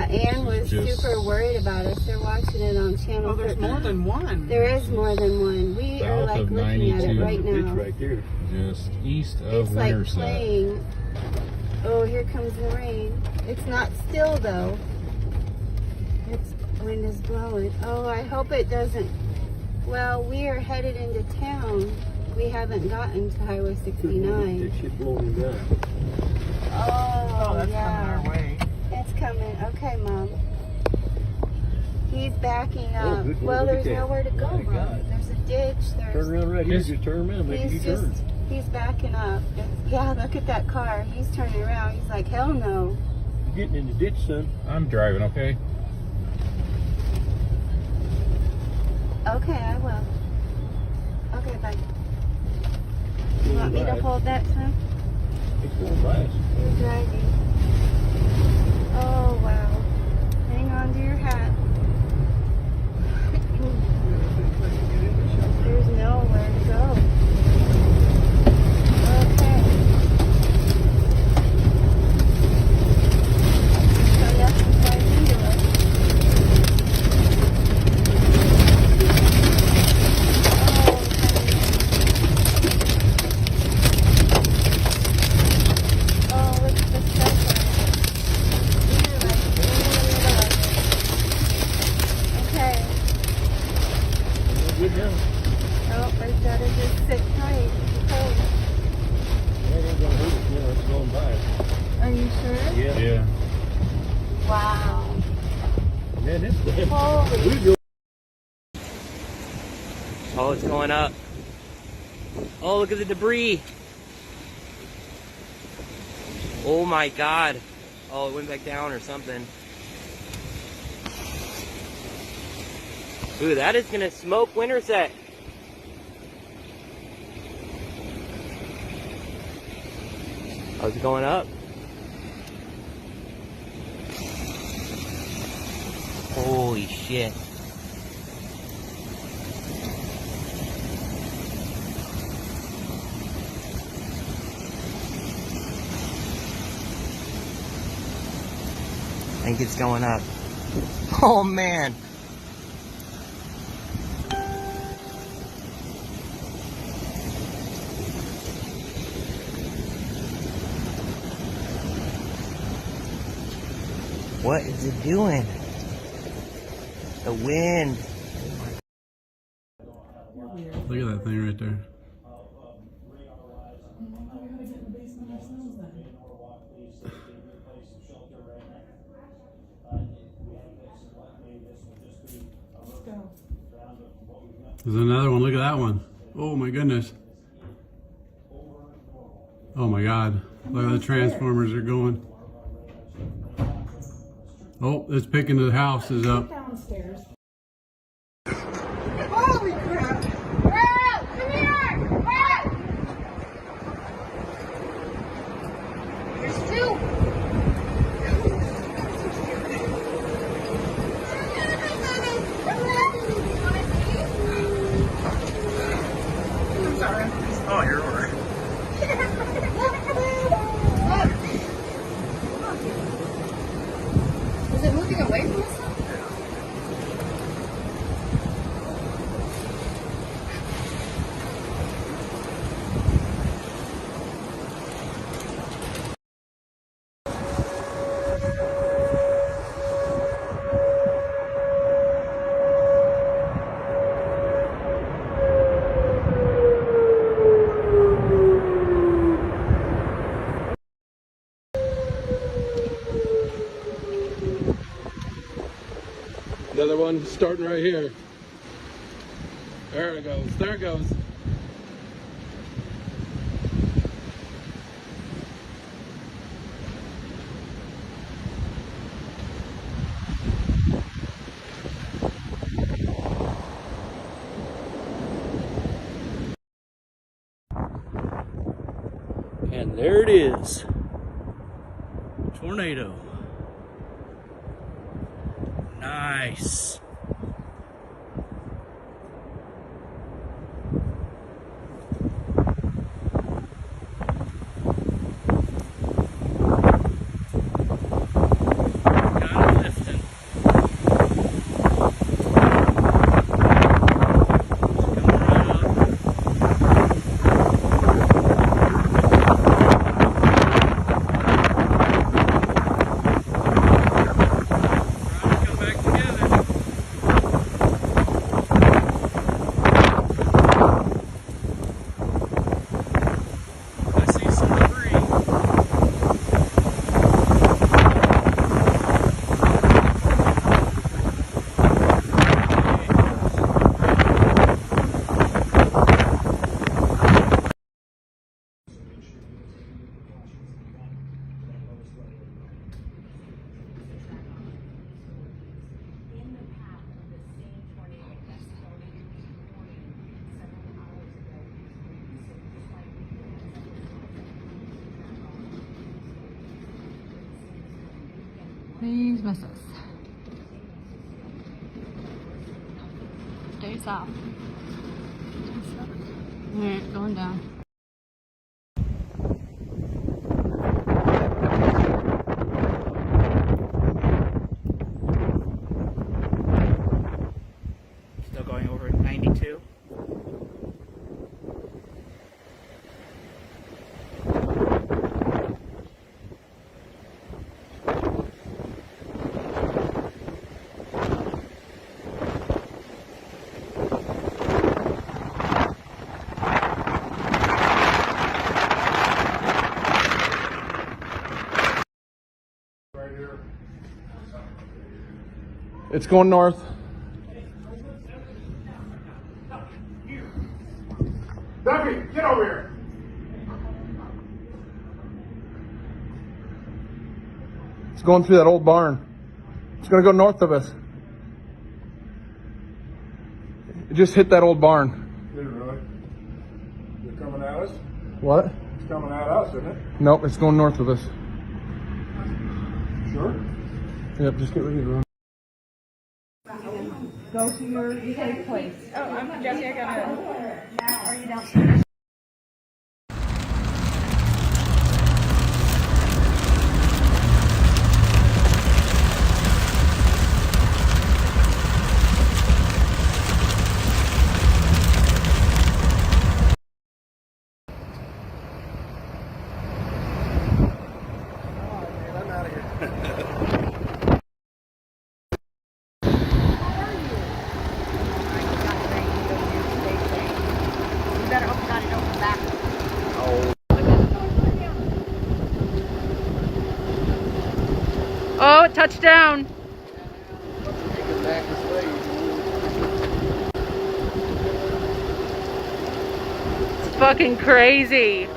Ann was super worried about us. They're watching it on channel. Oh, there's more than one. There is more than one. We are like looking at it right now. It's right there. Just east of It's like Winterset. playing. Oh, here comes the rain. It's not still though. It's wind is blowing. Oh, I hope it doesn't. Well, we are headed into town. We haven't gotten to Highway 69. That shit blowing down. Oh, that's yeah. coming our way. It's coming. Okay, Mom. He's backing Oh, up. good. Well, Look at there's that. nowhere to go, My Mom. God. There's a ditch. Turn There's. around right here. Just turn around. Make a U-turn. He's backing up. Yeah, look at that car. He's turning around. He's like, hell no. You're getting in the ditch, son. I'm driving, okay? Okay, I will. Okay, bye. You want me to hold that, son? It's going by us. You're driving. Oh, wow. Hang on to your hat. There's nowhere to go. Okay. So nothing flies into us. Oh, look at the stuff. We're like in the middle of it. Okay. Get down. Oh, I gotta just sit tight. It's cold. That ain't gonna hurt us now. It's going by us. Are you sure? Yeah. Yeah. Wow. Man, this damn. Holy. We go. Oh, it's going up. Oh, look at the debris. Oh my God. Oh, it went back down or something. Ooh, that is gonna smoke Winterset. Oh, it's going up. Holy shit. I think it's going up. Oh man. What is it doing? The wind. Look at that thing right there. There's another one. Look at that one. Oh my goodness. Oh my God. Look at the transformers are going. Oh, it's picking the houses up. Downstairs. Holy crap! Wow! Come here! Wow! There's two! I'm sorry. Oh, you're all right. Is it moving away from us? Another one starting right here. There it goes. There it goes. And there it is. Tornado. Nice. Gotta lift. Please miss us. Stay south. Alright, going down. Still going over 92. It's going north. Duffy, get over here. It's going through that old barn. It's going to go north of us. It just hit that old barn. Did it really? They're coming at us? What? It's coming at us, isn't it? Nope, it's going north of us. Sure. Yep, just get ready to run. Go to your safe place. Oh, I'm Jesse. I gotta. Are you downstairs? Oh, touchdown! It's fucking crazy.